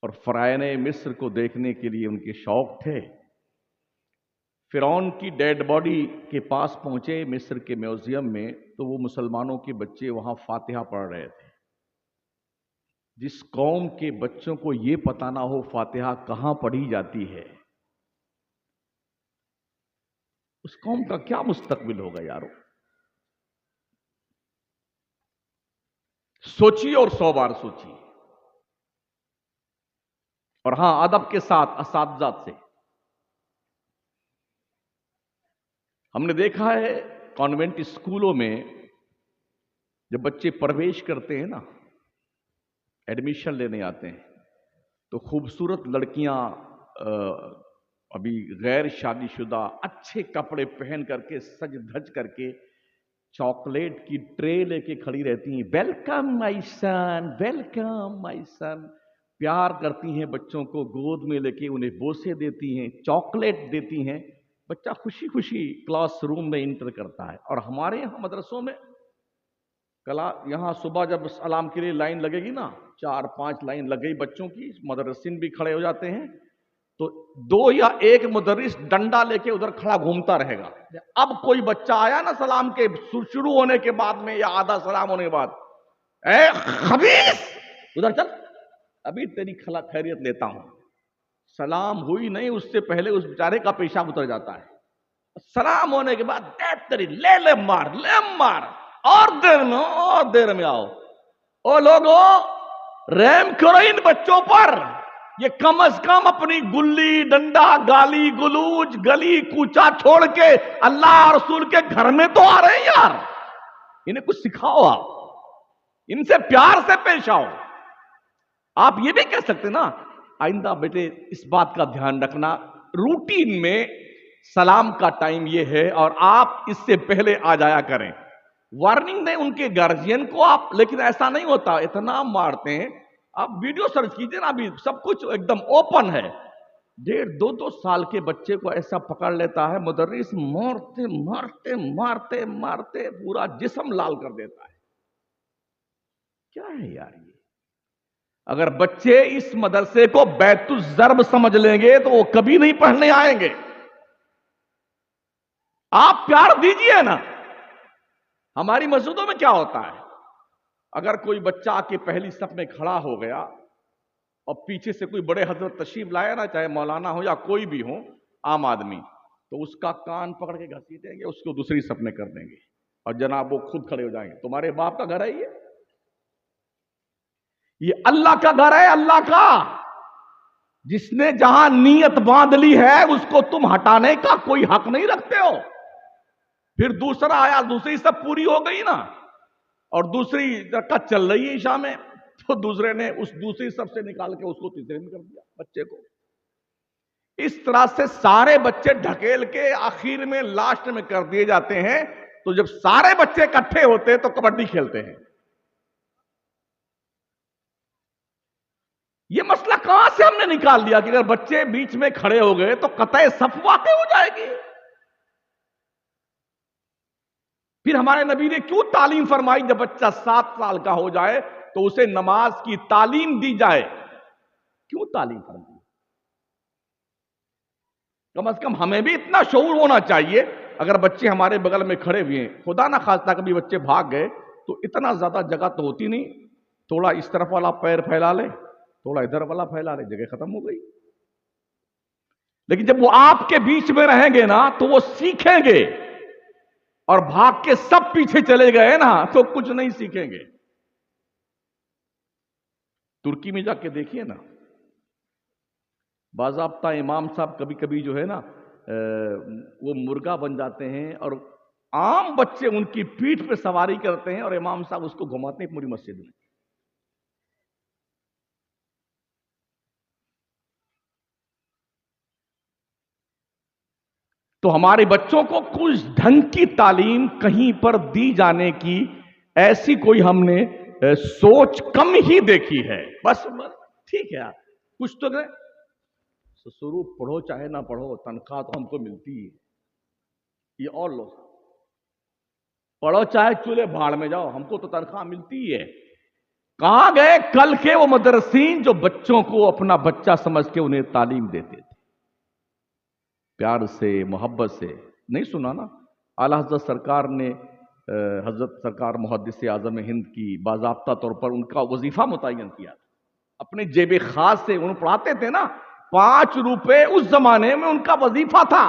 اور فرعون مصر کو دیکھنے کے لیے ان کے شوق تھے۔ فرعون کی ڈیڈ باڈی کے پاس پہنچے مصر کے میوزیم میں، تو وہ مسلمانوں کے بچے وہاں فاتحہ پڑھ رہے تھے۔ جس قوم کے بچوں کو یہ پتہ نہ ہو فاتحہ کہاں پڑھی جاتی ہے، اس قوم کا کیا مستقبل ہوگا یارو؟ سوچیے اور 100 بار سوچیے۔ اور ہاں، ادب کے ساتھ اساتذہ سے ہم نے دیکھا ہے کانوینٹ اسکولوں میں جب بچے پرویش کرتے ہیں نا، ایڈمیشن لینے آتے ہیں، تو خوبصورت لڑکیاں ابھی غیر شادی شدہ اچھے کپڑے پہن کر کے سج دھج کر کے چاکلیٹ کی ٹرے لے کے کھڑی رہتی ہیں، ویلکم مائی سن، ویلکم مائی سن، پیار کرتی ہیں بچوں کو گود میں لے کے، انہیں بوسے دیتی ہیں، چاکلیٹ دیتی ہیں، بچہ خوشی خوشی کلاس روم میں انٹر کرتا ہے۔ اور ہمارے یہاں مدرسوں میں یہاں صبح جب سلام کے لیے لائن لگے گی نا، 4-5 لائن لگ گئی بچوں کی، مدرسین بھی کھڑے ہو جاتے ہیں، تو 2 یا 1 مدرس ڈنڈا لے کے ادھر کھڑا گھومتا رہے گا۔ اب کوئی بچہ آیا نا سلام کے شروع ہونے کے بعد میں یا آدھا سلام ہونے کے بعد، اے خبیث ادھر چل، ابھی تیری خیریت لیتا ہوں۔ سلام ہوئی نہیں، اس سے پہلے اس بیچارے کا پیشاب اتر جاتا ہے۔ سلام ہونے کے بعد تیری لے مار، اور دیر میں آؤ۔ او لوگو، رحم کرو ان بچوں پر، یہ کم از کم اپنی گلی ڈنڈا گالی گلوچ گلی کوچا چھوڑ کے اللہ رسول کے گھر میں تو آ رہے ہیں یار، انہیں کچھ سکھاؤ، آپ ان سے پیار سے پیش آؤ۔ آپ یہ بھی کہہ سکتے نا، آئندہ بیٹے اس بات کا دھیان رکھنا، روٹین میں سلام کا ٹائم یہ ہے اور آپ اس سے پہلے آ جایا کریں۔ وارننگ دیں ان کے گارجین کو آپ، لیکن ایسا نہیں ہوتا، اتنا مارتے ہیں۔ آپ ویڈیو سرچ کیجئے نا، ابھی سب کچھ ایک دم اوپن ہے۔ 1.5-2 سال کے بچے کو ایسا پکڑ لیتا ہے مدرس، مارتے مارتے مارتے مارتے پورا جسم لال کر دیتا ہے۔ کیا ہے یار یہ؟ اگر بچے اس مدرسے کو بیت الضرب سمجھ لیں گے تو وہ کبھی نہیں پڑھنے آئیں گے۔ آپ پیار دیجئے نا۔ ہماری مسجدوں میں کیا ہوتا ہے، اگر کوئی بچہ آ کے پہلی صف میں کھڑا ہو گیا اور پیچھے سے کوئی بڑے حضرت تشریف لائے نا، چاہے مولانا ہو یا کوئی بھی ہو عام آدمی، تو اس کا کان پکڑ کے گھسیٹیں گے، اس کو دوسری صف میں کر دیں گے، اور جناب وہ خود کھڑے ہو جائیں گے۔ تمہارے باپ کا گھر ہے یہ اللہ کا گھر ہے، اللہ کا، جس نے جہاں نیت باندھ لی ہے اس کو تم ہٹانے کا کوئی حق نہیں رکھتے ہو۔ پھر دوسرا آیا، دوسری صف پوری ہو گئی نا، اور دوسری رکعت چل رہی ہے عشاء میں، تو دوسرے نے اس دوسری صف سے نکال کے اس کو تیسرے میں کر دیا بچے کو۔ اس طرح سے سارے بچے ڈھکیل کے آخر میں لاسٹ میں کر دیے جاتے ہیں، تو جب سارے بچے اکٹھے ہوتے ہیں تو کبڈی کھیلتے ہیں۔ یہ مسئلہ کہاں سے ہم نے نکال دیا کہ اگر بچے بیچ میں کھڑے ہو گئے تو قطع صف واقع ہو جائے گی؟ پھر ہمارے نبی نے کیوں تعلیم فرمائی، جب بچہ 7 سال کا ہو جائے تو اسے نماز کی تعلیم دی جائے؟ کیوں تعلیم فرمائی؟ کم از کم ہمیں بھی اتنا شعور ہونا چاہیے، اگر بچے ہمارے بغل میں کھڑے ہوئے ہیں، خدا نہ خواستہ کبھی بچے بھاگ گئے تو اتنا زیادہ جگہ تو ہوتی نہیں، تھوڑا اس طرف والا پیر پھیلا لے، تھوڑا ادھر والا پھیلا لے، جگہ ختم ہو گئی۔ لیکن جب وہ آپ کے بیچ میں رہیں گے نا تو وہ سیکھیں گے، اور بھاگ کے سب پیچھے چلے گئے نا تو کچھ نہیں سیکھیں گے۔ ترکی میں جا کے دیکھیے نا، باضابطہ امام صاحب کبھی کبھی جو ہے نا وہ مرغا بن جاتے ہیں، اور عام بچے ان کی پیٹھ پہ سواری کرتے ہیں اور امام صاحب اس کو گھماتے ہیں پوری مسجد میں۔ تو ہمارے بچوں کو کچھ ڈھنگ کی تعلیم کہیں پر دی جانے کی ایسی کوئی ہم نے سوچ کم ہی دیکھی ہے۔ بس ٹھیک ہے، کچھ تو شروع پڑھو چاہے نہ پڑھو، تنخواہ تو ہم کو ملتی ہے، یہ اور لوگ پڑھو چاہے چولہے بھاڑ میں جاؤ، ہم کو تو تنخواہ ملتی ہے۔ کہاں گئے کل کے وہ مدرسین جو بچوں کو اپنا بچہ سمجھ کے انہیں تعلیم دیتے تھے، پیار سے، محبت سے؟ نہیں سنا نا؟ اعلیٰ حضرت سرکار نے حضرت سرکار محدث اعظم ہند کی باضابطہ طور پر ان کا وظیفہ متعین کیا تھا، اپنے جیب خاص سے انہوں پڑھاتے تھے نا، 5 روپے اس زمانے میں ان کا وظیفہ تھا۔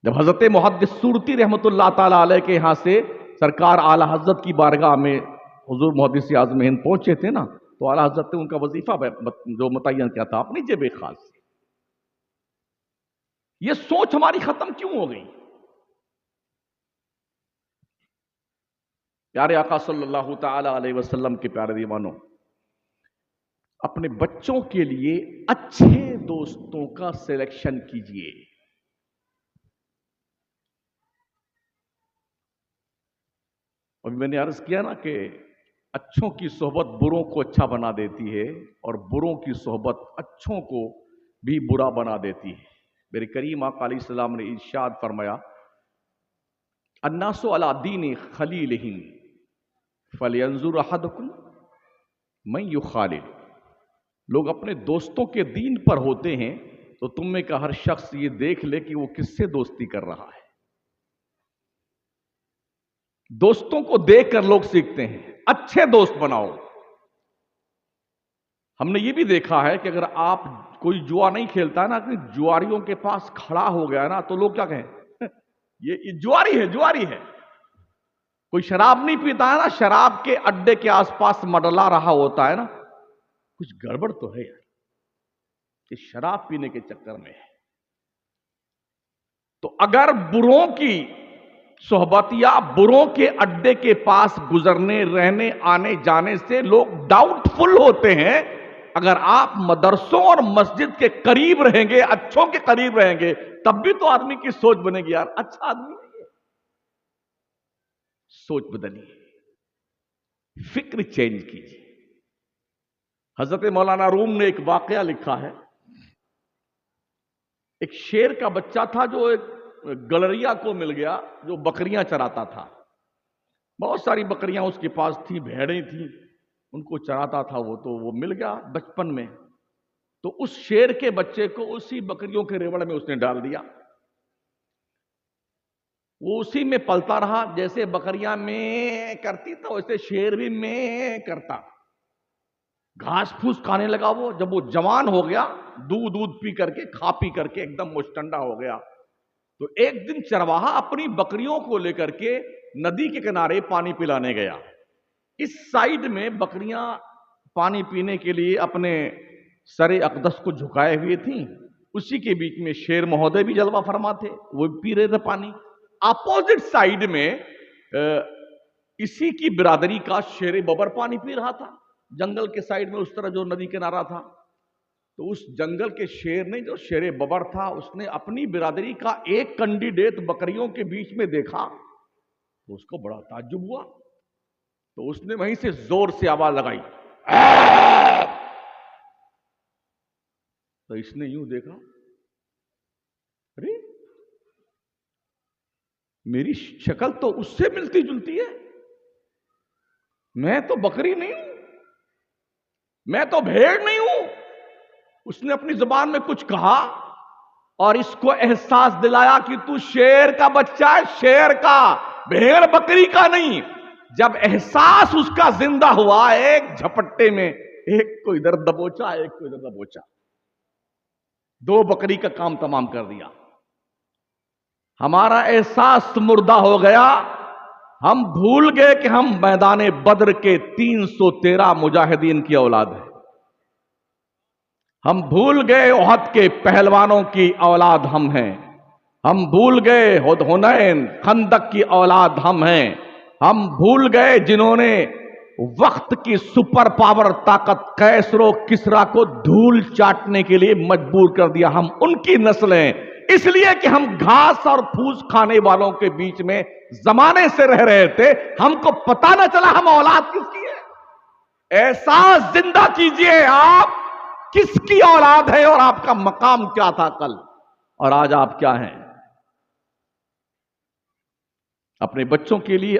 جب حضرت محدث سورتی رحمت اللہ تعالی علیہ کے یہاں سے سرکار اعلیٰ حضرت کی بارگاہ میں حضور محدث اعظم ہند پہنچے تھے نا، تو اعلیٰ حضرت نے ان کا وظیفہ جو متعین کیا تھا اپنی جیب خاص سے۔ یہ سوچ ہماری ختم کیوں ہو گئی؟ پیارے آقا صلی اللہ تعالی علیہ وسلم کے پیارے دیوانوں، اپنے بچوں کے لیے اچھے دوستوں کا سلیکشن کیجئے۔ اور میں نے عرض کیا نا کہ اچھوں کی صحبت بروں کو اچھا بنا دیتی ہے، اور بروں کی صحبت اچھوں کو بھی برا بنا دیتی ہے۔ میرے کریم آقا علیہ السلام نے ارشاد فرمایا، الناس علی دین خلیلہم فلینظر احدکم من یخالل۔ لوگ اپنے دوستوں کے دین پر ہوتے ہیں، تو تم میں کا ہر شخص یہ دیکھ لے کہ وہ کس سے دوستی کر رہا ہے۔ دوستوں کو دیکھ کر لوگ سیکھتے ہیں، اچھے دوست بناؤ۔ ہم نے یہ بھی دیکھا ہے کہ اگر آپ کوئی جوا نہیں کھیلتا ہے نا، کہ جواریوں کے پاس کھڑا ہو گیا نا، تو لوگ کیا کہیں، یہ جواری ہے، جواری ہے۔ کوئی شراب نہیں پیتا ہے نا، شراب کے اڈے کے آس پاس مڈلا رہا ہوتا ہے نا، کچھ گڑبڑ تو ہے یار، کہ شراب پینے کے چکر میں ہے۔ تو اگر بروں کی صحبت یا بروں کے اڈے کے پاس گزرنے، رہنے، آنے جانے سے لوگ ڈاؤٹ فل ہوتے ہیں، اگر آپ مدرسوں اور مسجد کے قریب رہیں گے، اچھوں کے قریب رہیں گے، تب بھی تو آدمی کی سوچ بنے گی، یار اچھا آدمی ہے یہ۔ سوچ بدلیے، فکر چینج کیجیے۔ حضرت مولانا روم نے ایک واقعہ لکھا ہے، ایک شیر کا بچہ تھا جو ایک گلریا کو مل گیا، جو بکریاں چراتا تھا۔ بہت ساری بکریاں اس کے پاس تھیں، بھیڑیں تھیں، ان کو چراتا تھا وہ، تو وہ مل گیا بچپن میں۔ تو اس شیر کے بچے کو اسی بکریوں کے ریوڑ میں اس نے ڈال دیا، وہ اسی میں پلتا رہا، جیسے بکریاں میں کرتی تھا ویسے شیر بھی میں کرتا، گھاس پھوس کھانے لگا۔ وہ جب وہ جوان ہو گیا، دودھ پی کر کے، کھا پی کر کے ایک دم مشٹنڈا ہو گیا، تو ایک دن چرواہا اپنی بکریوں کو لے کر کے ندی کے کنارے پانی پلانے گیا۔ اس سائیڈ میں بکریاں پانی پینے کے لیے اپنے سر اقدس کو جھکائے ہوئے تھیں، اسی کے بیچ میں شیر مہودے بھی جلوہ فرما تھے، وہ بھی پی رہے تھے پانی۔ اپوزٹ سائیڈ میں اسی کی برادری کا شیر ببر پانی پی رہا تھا، جنگل کے سائیڈ میں، اس طرح جو ندی کنارہ تھا۔ تو اس جنگل کے شیر نے، جو شیر ببر تھا، اس نے اپنی برادری کا ایک کنڈیڈیٹ بکریوں کے بیچ میں دیکھا، تو اس کو بڑا تعجب ہوا، تو اس نے وہیں سے زور سے آواز لگائی، تو اس نے یوں دیکھا، ارے میری شکل تو اس سے ملتی جلتی ہے، میں تو بکری نہیں ہوں، میں تو بھیڑ نہیں ہوں۔ اس نے اپنی زبان میں کچھ کہا اور اس کو احساس دلایا کہ تو شیر کا بچہ ہے، شیر کا، بھیڑ بکری کا نہیں۔ جب احساس اس کا زندہ ہوا، ایک جھپٹے میں ایک کو ادھر دبوچا، ایک کو ادھر دبوچا، 2 بکری کا کام تمام کر دیا۔ ہمارا احساس مردہ ہو گیا، ہم بھول گئے کہ ہم میدان بدر کے 313 مجاہدین کی اولاد ہیں، ہم بھول گئے احد کے پہلوانوں کی اولاد ہم ہیں، ہم بھول گئے حنین خندق کی اولاد ہم ہیں، ہم بھول گئے جنہوں نے وقت کی سپر پاور طاقت کیسر و کسرا کو دھول چاٹنے کے لیے مجبور کر دیا، ہم ان کی نسلیں، اس لیے کہ ہم گھاس اور پھوس کھانے والوں کے بیچ میں زمانے سے رہ رہے تھے، ہم کو پتہ نہ چلا ہم اولاد کس کی ہے۔ احساس زندہ کیجئے، آپ کس کی اولاد ہے اور آپ کا مقام کیا تھا کل، اور آج آپ کیا ہیں۔ اپنے بچوں کے لیے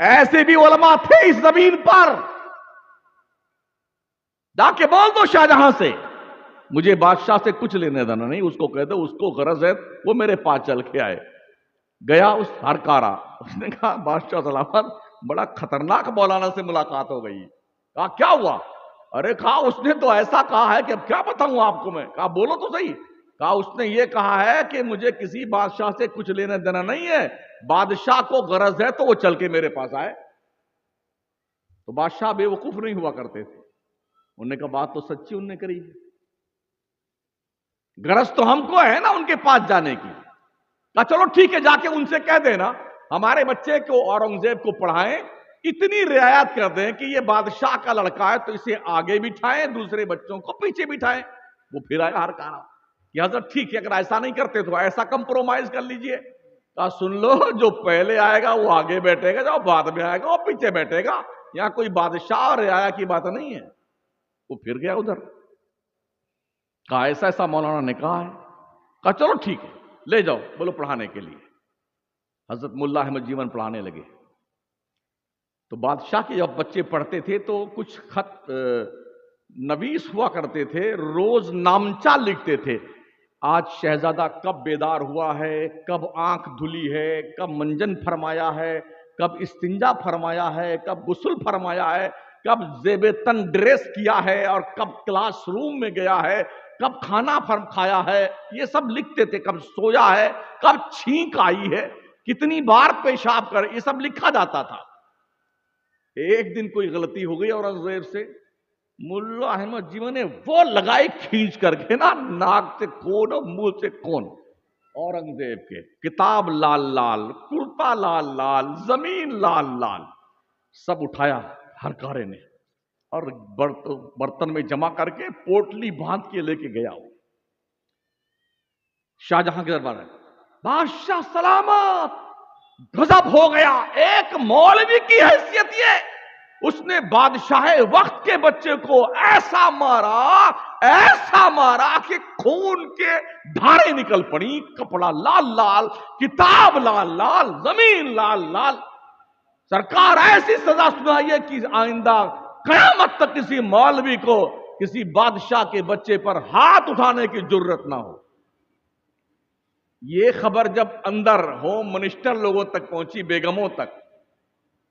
ایسے بھی علماء تھے اس زمین پر. جا کے بول دو شاہجہاں سے مجھے بادشاہ سے کچھ لینے دینا نہیں, اس کو کہہ دو اس کو غرض ہے وہ میرے پاس چل کے آئے. گیا اس ہرکارا, اس نے کہا بادشاہ سلامت بڑا خطرناک مولانا سے ملاقات ہو گئی. کہا کیا ہوا؟ ارے کہا اس نے تو ایسا کہا ہے کہ اب کیا بتاؤں آپ کو میں. کہا بولو تو صحیح. کہا اس نے یہ کہا ہے کہ مجھے کسی بادشاہ سے کچھ لینا دینا نہیں ہے, بادشاہ کو غرض ہے تو وہ چل کے میرے پاس آئے. تو بادشاہ بے وقوف نہیں ہوا کرتے تھے. انہوں نے کہا بات تو سچی انہوں نے کری, غرض تو ہم کو ہے نا ان کے پاس جانے کی. کہا چلو ٹھیک ہے, جا کے ان سے کہہ دینا ہمارے بچے کو اورنگزیب کو پڑھائیں, اتنی رعایت کر دیں کہ یہ بادشاہ کا لڑکا ہے تو اسے آگے بٹھائیں, دوسرے بچوں کو پیچھے بٹھائیں. وہ پھر آیا ہر کہا کہ حضرت ٹھیک ہے, اگر ایسا نہیں کرتے تو ایسا کمپرومائز کر لیجئے. کہا سن لو, جو پہلے آئے گا وہ آگے بیٹھے گا, جو بعد میں آئے گا وہ پیچھے بیٹھے گا. یہاں کوئی بادشاہ اور رعایا کی بات نہیں ہے. وہ پھر گیا ادھر. کہا ایسا ایسا مولانا نے کہا ہے. کہا چلو ٹھیک ہے لے جاؤ بولو پڑھانے کے لیے. حضرت ملا احمد جیون پڑھانے لگے. تو بادشاہ کے جب بچے پڑھتے تھے تو کچھ خط نویس ہوا کرتے تھے, روز نامچہ لکھتے تھے. آج شہزادہ کب بیدار ہوا ہے, کب آنکھ دھلی ہے, کب منجن فرمایا ہے, کب استنجا فرمایا ہے, کب غسل فرمایا ہے, کب زیب تن ڈریس کیا ہے, اور کب کلاس روم میں گیا ہے, کب کھانا کھایا ہے, یہ سب لکھتے تھے. کب سویا ہے, کب چھینک آئی ہے, کتنی بار پیشاب کر, یہ سب لکھا جاتا تھا. ایک دن کوئی غلطی ہو گئی اورنگزیب سے, ملا احمد جیون نے وہ لگائی کھینچ کر کے نا, ناک سے کون اور منہ سے کون, اورنگزیب کے کتاب لال لال, کرتا لال لال, زمین لال لال, سب اٹھایا ہر کارے نے اور برتن میں جمع کر کے پوٹلی باندھ کے لے کے گیا. شاہجہاں کے دربار میں بادشاہ سلامت غضب ہو گیا. ایک مولوی کی حیثیت یہ, اس نے بادشاہ وقت کے بچے کو ایسا مارا کہ خون کے دھارے نکل پڑی, کپڑا لال لال, کتاب لال لال, زمین لال لال. سرکار ایسی سزا سنائیے کہ آئندہ قیامت تک کسی مولوی کو کسی بادشاہ کے بچے پر ہاتھ اٹھانے کی جرت نہ ہو. یہ خبر جب اندر ہوم منسٹر لوگوں تک پہنچی, بیگموں تک,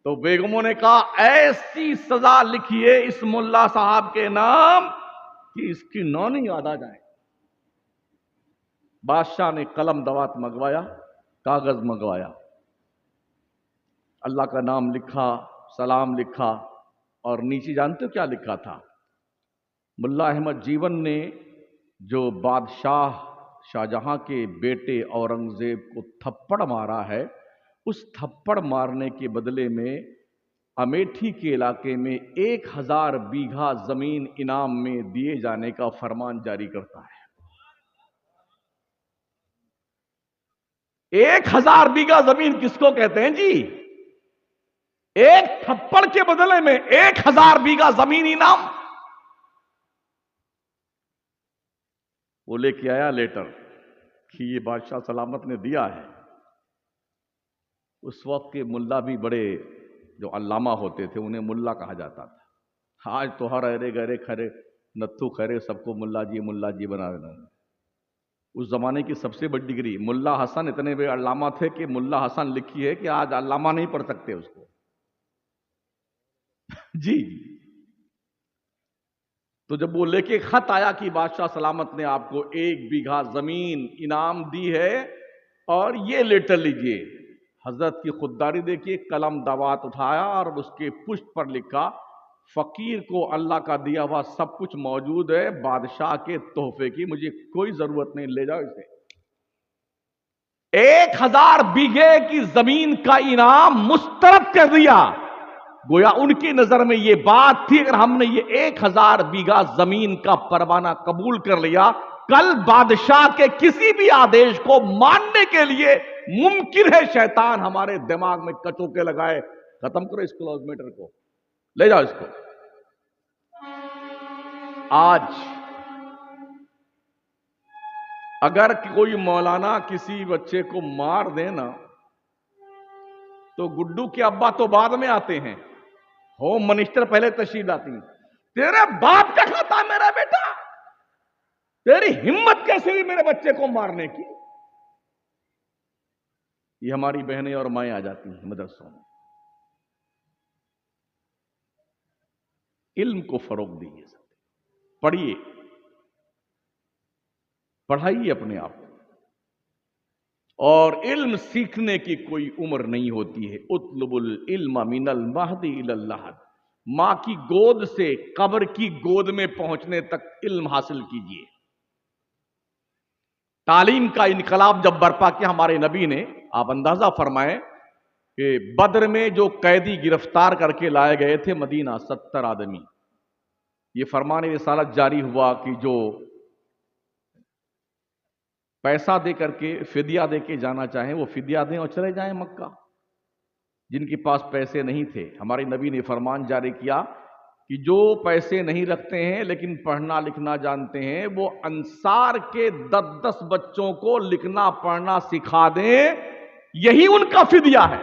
تو بیگموں نے کہا ایسی سزا لکھیے اس ملا صاحب کے نام کہ اس کی نونی یاد آ جائے. بادشاہ نے قلم دوات منگوایا, کاغذ منگوایا, اللہ کا نام لکھا, سلام لکھا, اور نیچے جانتے ہو کیا لکھا تھا؟ ملا احمد جیون نے جو بادشاہ شاہجہاں کے بیٹے اورنگزیب کو تھپڑ مارا ہے, اس تھپڑ مارنے کے بدلے میں امیٹھی کے علاقے میں 1000 بیگھا زمین انعام میں دیے جانے کا فرمان جاری کرتا ہے. 1000 بیگھا زمین کس کو کہتے ہیں جی؟ ایک تھپڑ کے بدلے میں 1000 بیگھا زمین انعام. وہ لے کے آیا لیٹر کہ یہ بادشاہ سلامت نے دیا ہے. اس وقت کے ملا بھی بڑے جو علامہ ہوتے تھے انہیں ملا کہا جاتا تھا. آج تو ہر ارے گرے کھرے نتھو کھرے سب کو ملا جی بنا دینا. اس زمانے کی سب سے بڑی ڈگری ملا حسن, اتنے بڑے علامہ تھے کہ ملا حسن لکھی ہے کہ آج علامہ نہیں پڑھ سکتے اس کو. جی تو جب وہ لے کے خط آیا کہ بادشاہ سلامت نے آپ کو 1 بیگھا زمین انعام دی ہے اور یہ لیٹر لیجئے, حضرت کی خودداری دیکھیے, قلم دوات اٹھایا اور اس کے پشت پر لکھا فقیر کو اللہ کا دیا ہوا سب کچھ موجود ہے, بادشاہ کے تحفے کی مجھے کوئی ضرورت نہیں, لے جاؤ اسے. 1000 بیگھے کی زمین کا انعام مسترد کر دیا. گویا ان کی نظر میں یہ بات تھی, اگر ہم نے یہ 1000 بیگھا زمین کا پروانہ قبول کر لیا, کل بادشاہ کے کسی بھی آدیش کو ماننے کے لیے ممکن ہے شیطان ہمارے دماغ میں کچوکے لگائے, ختم کرو اس کلوز میٹر کو, لے جاؤ اس کو. آج اگر کوئی مولانا کسی بچے کو مار دینا تو گڈو کے ابا تو بعد میں آتے ہیں، ہوم منسٹر پہلے تشریف لاتی ہیں. تیرے باپ کا کھاتا میرا بیٹا، تیری ہمت کیسے ہوئی میرے بچے کو مارنے کی؟ یہ ہماری بہنیں اور مائیں آ جاتی ہیں مدرسوں میں. علم کو فروغ دیجیے، پڑھیے، پڑھائیے اپنے آپ کو. اور علم سیکھنے کی کوئی عمر نہیں ہوتی ہے. اطلب العلم من المہد الی اللحد، ماں کی گود سے قبر کی گود میں پہنچنے تک علم حاصل کیجیے. تعلیم کا انقلاب جب برپا کیا ہمارے نبی نے، آپ اندازہ فرمائیں کہ بدر میں جو قیدی گرفتار کر کے لائے گئے تھے مدینہ، 70 آدمی، یہ فرمان رسالت جاری ہوا کہ جو پیسہ دے کر کے فدیہ دے کے جانا چاہیں وہ فدیہ دیں اور چلے جائیں مکہ. جن کے پاس پیسے نہیں تھے، ہمارے نبی نے فرمان جاری کیا کہ جو پیسے نہیں رکھتے ہیں لیکن پڑھنا لکھنا جانتے ہیں، وہ انصار کے 10 بچوں کو لکھنا پڑھنا سکھا دیں، یہی ان کا فدیہ ہے.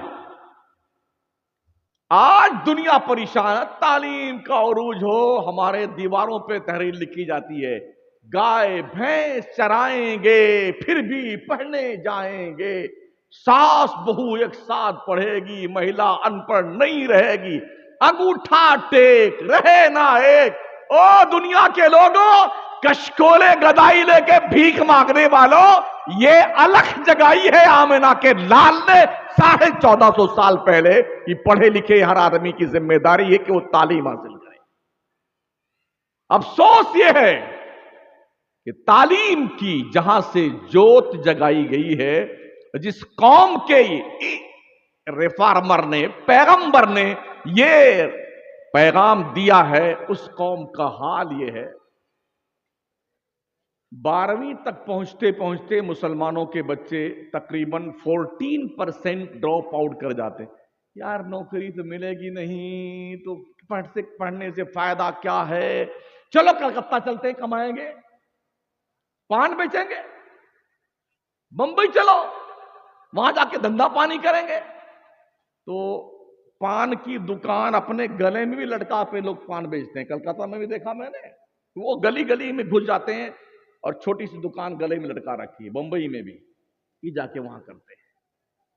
آج دنیا پریشان ہے، تعلیم کا عروج ہو، ہمارے دیواروں پہ تحریر لکھی جاتی ہے، گائے بھینس چرائیں گے پھر بھی پڑھنے جائیں گے، ساس بہو ایک ساتھ پڑھے گی، مہیلا ان پڑھ نہیں رہے گی، انگوٹھا ٹیک رہے نہ ایک. او دنیا کے لوگوں، کشکولے گدائی لے کے بھیک مانگنے والوں، یہ الگ جگائی ہے آمنہ کے لال نے 1450 سال پہلے. یہ پڑھے لکھے ہر آدمی کی ذمہ داری ہے کہ وہ تعلیم حاصل کرے. افسوس یہ ہے کہ تعلیم کی جہاں سے جوت جگائی گئی ہے، جس قوم کے ریفارمر نے، پیغمبر نے یہ پیغام دیا ہے، اس قوم کا حال یہ ہے. 12ویں تک پہنچتے پہنچتے مسلمانوں کے بچے تقریباً 14% ڈراپ آؤٹ کر جاتے. یار نوکری تو ملے گی نہیں تو پڑھنے سے فائدہ کیا ہے، چلو کلکتہ چلتے کمائیں گے، پان بیچیں گے، بمبئی چلو وہاں جا کے دھندا پانی کریں گے. تو پان کی دکان اپنے گلے میں بھی لٹکا پہ لوگ پان بیچتے ہیں. کلکتہ میں بھی دیکھا میں نے، وہ گلی گلی میں گھس جاتے ہیں اور چھوٹی سی دکان گلے میں لٹکا رکھی ہے. بمبئی میں بھی یہ جا کے وہاں کرتے ہیں.